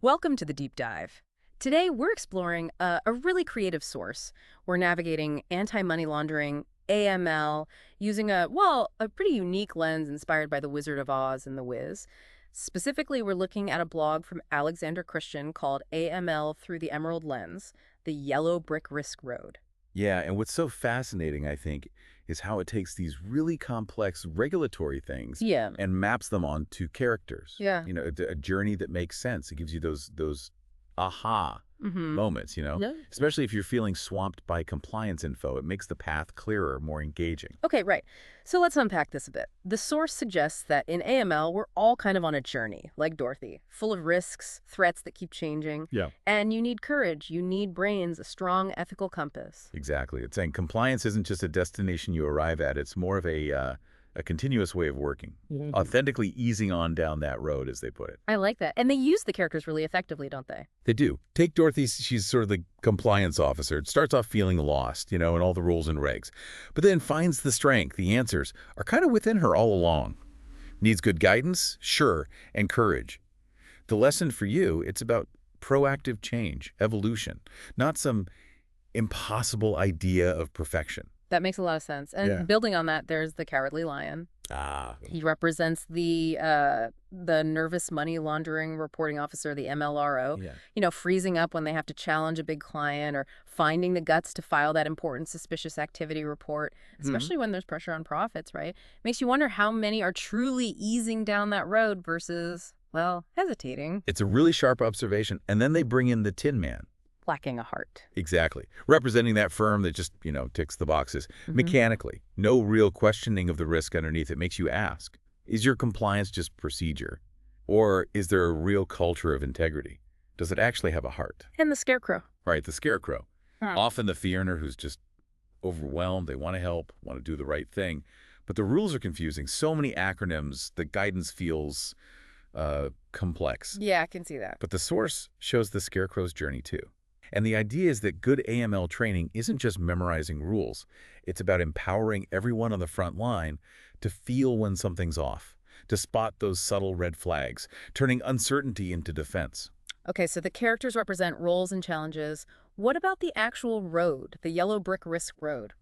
Welcome to the deep dive. Today, we're exploring a really creative source. We're navigating anti-money laundering, AML, using a pretty unique lens inspired by The Wizard of Oz and The Wiz. Specifically, we're looking at a blog from Alexander Christian called AML Through the Emerald Lens, the Yellow Brick Risk Road. Yeah, and what's so fascinating, I think, is how it takes these really complex regulatory things Yeah. and maps them onto characters. Yeah. A journey that makes sense. It gives you those aha Mm-hmm. moments, Yeah. especially if you're feeling swamped by compliance info. It makes the path clearer, more engaging. Okay, right. So let's unpack this a bit. The source suggests that in AML, we're all kind of on a journey, like Dorothy, full of risks, threats that keep changing. Yeah. And you need courage, you need brains, a strong ethical compass. Exactly. It's saying compliance isn't just a destination you arrive at. It's more of a continuous way of working, authentically easing on down that road, as they put it. I like that. And they use the characters really effectively, don't they? They do. Take Dorothy, she's sort of the compliance officer. It starts off feeling lost, in all the rules and regs, but then finds the strength. The answers are kind of within her all along. Needs good guidance? Sure, and courage. The lesson for you, it's about proactive change, evolution, not some impossible idea of perfection. That makes a lot of sense. And Yeah. building on that, there's the Cowardly Lion. Ah, He represents the Nervous Money Laundering Reporting Officer, the MLRO, yeah. freezing up when they have to challenge a big client or finding the guts to file that important suspicious activity report, especially when there's pressure on profits, right? Makes you wonder how many are truly easing down that road versus, well, hesitating, It's a really sharp observation. And then they bring in the Tinman. lacking a heart. Exactly. Representing that firm that just, ticks the boxes. Mechanically. No real questioning of the risk underneath. It makes you ask, is your compliance just procedure? Or is there a real culture of integrity? Does it actually have a heart? And the Scarecrow. Right, the Scarecrow. Huh. Often the fee earner who's just overwhelmed. They want to help, want to do the right thing. But the rules are confusing. So many acronyms, the guidance feels complex. Yeah, I can see that. But the source shows the Scarecrow's journey too. And the idea is that good AML training isn't just memorizing rules. It's about empowering everyone on the front line to feel when something's off, to spot those subtle red flags, turning uncertainty into defense. Okay, so the characters represent roles and challenges. What about the actual road, the yellow brick risk road?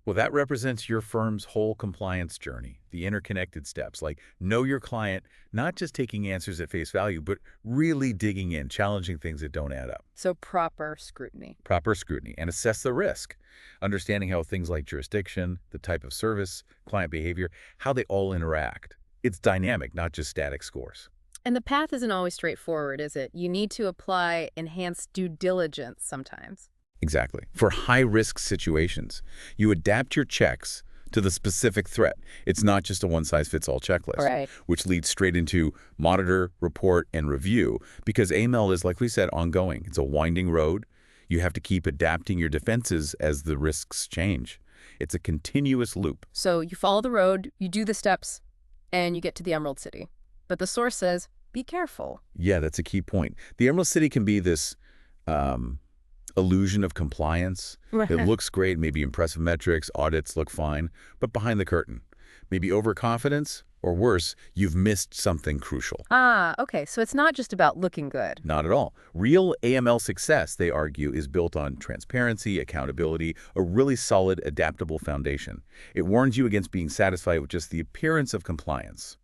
Well, that represents your firm's whole compliance journey, the interconnected steps, like know your client, not just taking answers at face value, but really digging in, challenging things that don't add up. So proper scrutiny. Proper scrutiny and assess the risk, understanding how things like jurisdiction, the type of service, client behavior, how they all interact. It's dynamic, not just static scores. And the path isn't always straightforward, is it? You need to apply enhanced due diligence sometimes. Exactly. For high-risk situations, you adapt your checks to the specific threat. It's not just a one-size-fits-all checklist, Right. which leads straight into monitor, report, and review, because AML is, like we said, ongoing. It's a winding road. You have to keep adapting your defenses as the risks change. It's a continuous loop. So you follow the road, you do the steps, and you get to the Emerald City. But the source says, be careful. Yeah, that's a key point. The Emerald City can be this illusion of compliance. It looks great, maybe impressive metrics, audits look fine, but behind the curtain, maybe overconfidence, or worse, you've missed something crucial. Okay, so it's not just about looking good. Not at all. Real AML success, they argue, is built on transparency, accountability, a really solid, adaptable foundation. It warns you against being satisfied with just the appearance of compliance.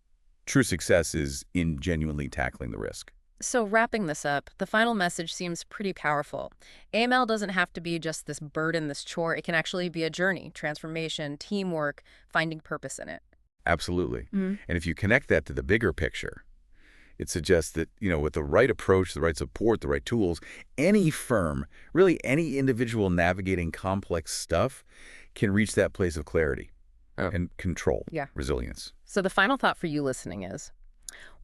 True success is in genuinely tackling the risk. So wrapping this up, the final message seems pretty powerful. AML doesn't have to be just this burden, this chore. It can actually be a journey, transformation, teamwork, finding purpose in it. Absolutely. Mhm. And if you connect that to the bigger picture, it suggests that, with the right approach, the right support, the right tools, any firm, really any individual navigating complex stuff can reach that place of clarity and control, Yeah. resilience. So the final thought for you listening is,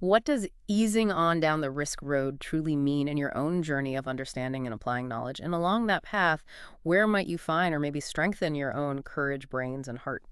what does easing on down the risk road truly mean in your own journey of understanding and applying knowledge? And along that path, where might you find or maybe strengthen your own courage, brains, and heart?